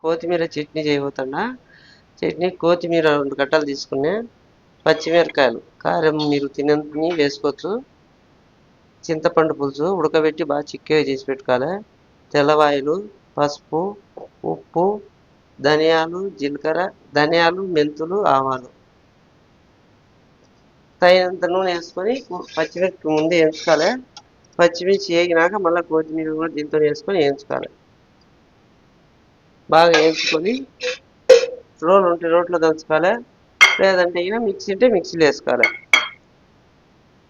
కొత్తిమీర చట్నీ చేయబోతున్నా. కొత్తిమీర 2 కట్టలు తీసుకున్నా. పచ్చిమిరపకాయలు, కారం మీరు తినేంతని వేసుకోవచ్చు. చింతపండు పులుసు ఉడకబెట్టి బాగా చిక్కగా చేసి పెట్టుకోవాలి. తెల్లవాయలు, పసుపు, ఉప్పు, ధనియాలు, జీలకర్ర, ధనియాలు, మెంతులు, ఆవాలు. తగినంత నూనె వేసుకొని పచ్చిమిర్చి ముందే వేయించుకోవాలి. పచ్చిమిర్చి వేగినాక మళ్ళీ కొత్తిమీర కూడా దీంతో వేసుకొని వేయించుకోవాలి. బాగా వేయించుకొని రోలు ఉంటే రోట్లో దంచుకోవాలి. లేదంటే ఇక మిక్సీ ఉంటే మిక్సీలో వేసుకోవాలి.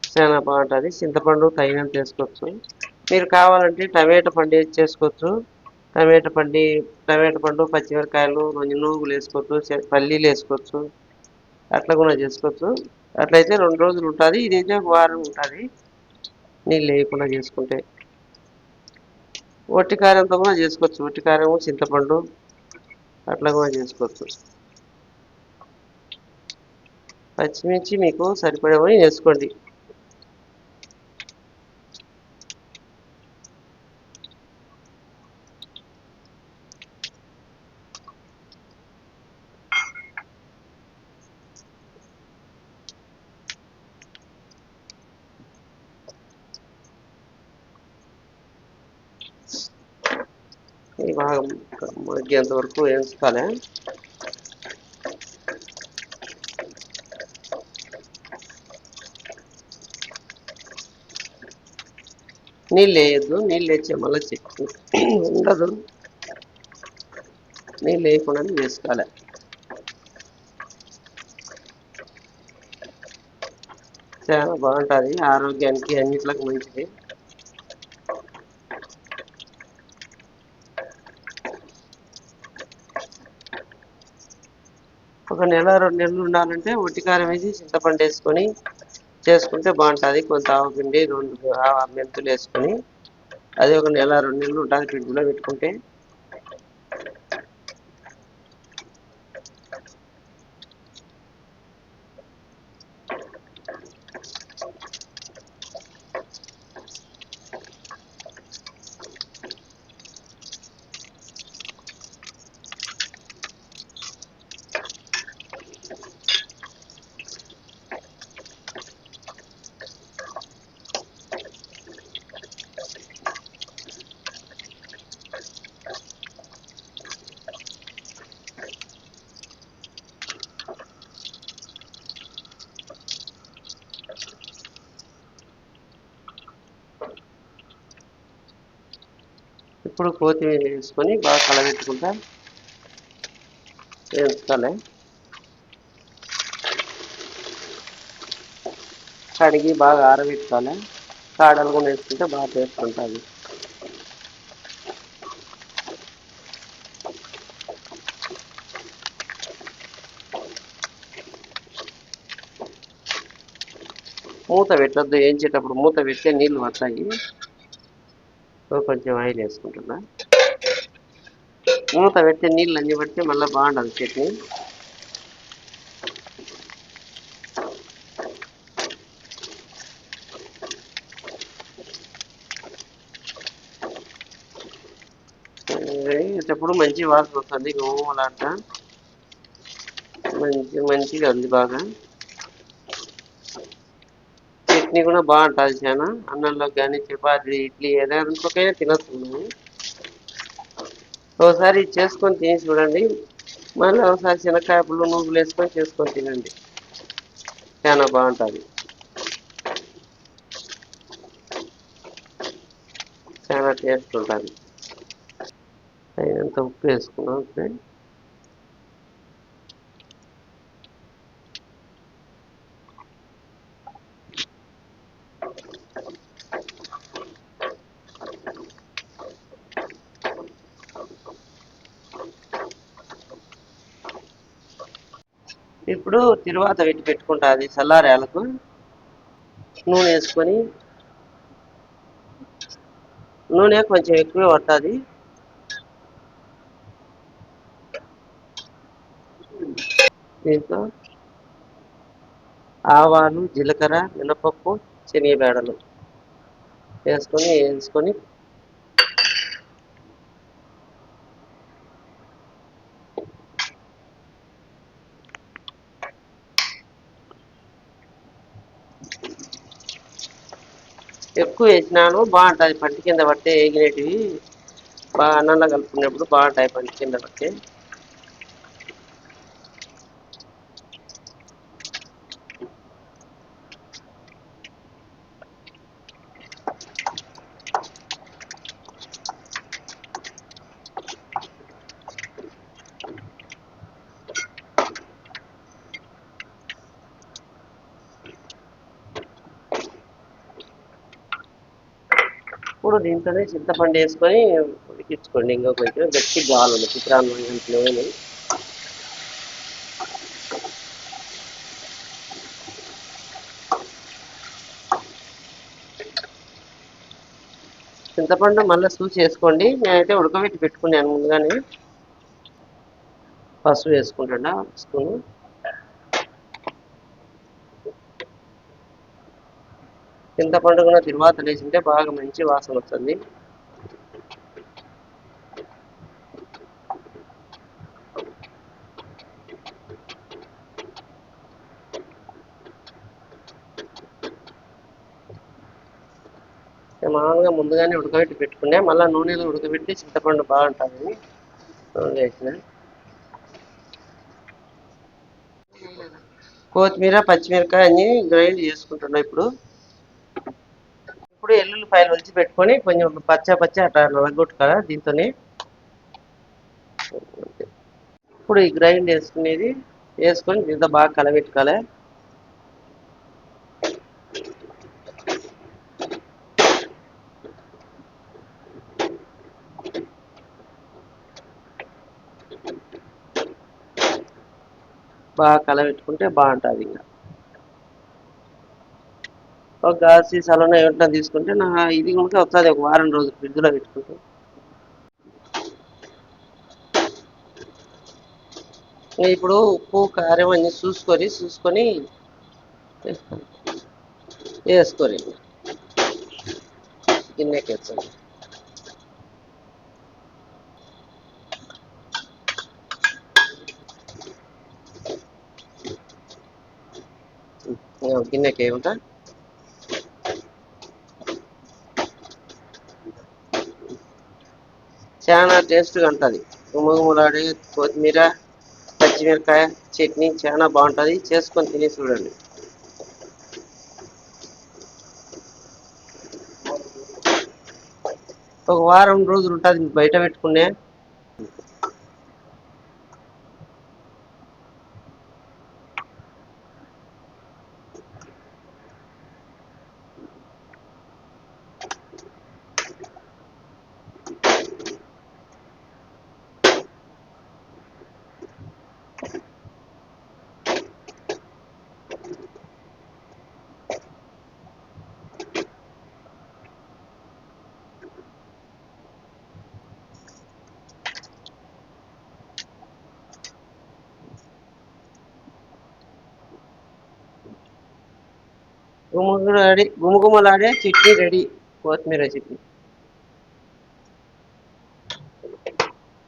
చాలా బాగుంటుంది. చింతపండు తగినంత వేసుకోవచ్చు. మీరు కావాలంటే టమాటా పండు వేసి చేసుకోవచ్చు. టమాటా పండు, పచ్చిమిరకాయలు, కొంచెం నూగులు వేసుకోవచ్చు, పల్లీలు వేసుకోవచ్చు. అట్లా కూడా చేసుకోవచ్చు. అట్లయితే 2 రోజులు ఉంటుంది. ఇదైతే 1 వారం ఉంటుంది నీళ్ళు వేయకుండా చేసుకుంటే. ఒట్టి కారంతో కూడా చేసుకోవచ్చు. ఒట్టి కారం, చింతపండు అట్లా కూడా చేసుకోవచ్చు. పచ్చిమిర్చి మీకు సరిపడేవి వేసుకోండి. ఇది బాగా మగ్గేంత వరకు వేయించుకోవాలి. నీళ్ళు వేయద్దు. నీళ్ళు వేస్తే మళ్ళీ చెట్టు ఉండదు. నీళ్ళు వేయకుండానే వేసుకోవాలి. చాలా బాగుంటుంది. ఆరోగ్యానికి అన్నిట్లకు మంచిది. ఒక నెల 2 నెలలు ఉండాలంటే ఒట్టి కారం వేసి చింతపండు వేసుకొని చేసుకుంటే బాగుంటుంది. కొంత ఆవపిండి, 2 మెంతులు వేసుకొని అది ఒక నెల 2 నెలలు ఉంటుంది. ఫ్రిడ్జ్లో పెట్టుకుంటే. ఇప్పుడు కొత్తిమీర వేసుకొని బాగా కలబెట్టుకుంటా వేసుకోవాలి. కడిగి బాగా ఆరబెట్టుకోవాలి. కాడలు కూడా వేసుకుంటే బాగా టేస్ట్ ఉంటుంది. మూత పెట్టద్దు. వేయించేటప్పుడు మూత పెడితే నీళ్ళు వస్తాయి. కొంచెం ఆయిల్ వేసుకుంటున్నా. మూత పెడితే నీళ్ళు అన్ని పడితే మళ్ళీ బాగుండదు చట్నీ. వేసేటప్పుడు మంచి వాసన వస్తుంది. గోమలాట మంచిగా ఉంది. బాగా చట్నీ కూడా బాగుంటుంది. చాలా అన్నంలో కానీ చపాతి, ఇడ్లీ ఏదైనా తినొచ్చు. ఒకసారి చేసుకొని తిని చూడండి. మళ్ళీ ఒకసారి శనక్కాయ పుల్లు, నువ్వులు వేసుకొని చేసుకొని తినండి. చాలా బాగుంటుంది. చాలా టేస్ట్ ఉంటుంది. తగినంత ఉప్పు వేసుకున్నాం. ఇప్పుడు తిరువాత పెట్టుకుంటా. అది చల్లారేలకు నూనె వేసుకొని, నూనె కొంచెం ఎక్కువ పడుతుంది. దీంట్లో ఆవాలు, జీలకర్ర, మినపప్పు, శనగబేడలు వేసుకొని ఎక్కువ వేసినాను బాగుంటుంది. పంట కింద పడితే ఏగినటివి బాగా అన్నంలో కలుపుకునేప్పుడు బాగుంటాయి పంట కింద పడితే. ఇప్పుడు దీంట్లోనే చింతపండు వేసుకొని ఉడికించుకోండి. ఇంకా కొంచెం గట్టి కావాలి చిత్రాన్నం ఇంట్లోనే. చింతపండు మళ్ళీ చూసి వేసుకోండి. నేనైతే ఉడకబెట్టి పెట్టుకున్నాను ముందుగానే. పసుపు వేసుకుంటా స్పూను. చింతపండు కూడా తిరువాత వేసింటే బాగా మంచి వాసన వస్తుంది. మామూలుగా ముందుగానే ఉడకబెట్టి పెట్టుకున్నా. మళ్ళీ నూనెలో ఉడకబెట్టి చింతపండు బాగుంటుంది నూనెలో వేసిన. కొత్తిమీర పచ్చిమిరకాయ అన్ని గ్రైండ్ చేసుకుంటున్నా. ఇప్పుడు ఎల్లుల్లిపాయలు ఒలిచి పెట్టుకొని కొంచెం పచ్చ అట్లా నలగొట్టుకోవాలి దీంతోనే. ఇప్పుడు ఈ గ్రైండ్ వేసుకునేది వేసుకొని దీంతో బాగా కలబెట్టుకోవాలి. బాగా కలబెట్టుకుంటే బాగుంటుంది. ఇంకా ఒక గాజు సీసాలోనే ఏమిటో తీసుకుంటే ఇది కూడా వస్తుంది ఒక వారం రోజులు ఫ్రిడ్జ్లో పెట్టుకుంటే. ఇప్పుడు ఉప్పు కారం అన్ని చూసుకొని వేసుకొని గిన్నెకి వేసుకోండి. గిన్నెకి ఏమిటా చాలా టేస్ట్గా ఉంటుంది. గుమగుమలాడే కొత్తిమీర పచ్చిమిరకాయ చట్నీ చాలా బాగుంటుంది. చేసుకొని తినేసి చూడండి. ఒక వారం రోజులు ఉంటుంది బయట పెట్టుకునే. గుమగుమలాడే చట్నీ రెడీ. కొత్తిమీర చట్నీ.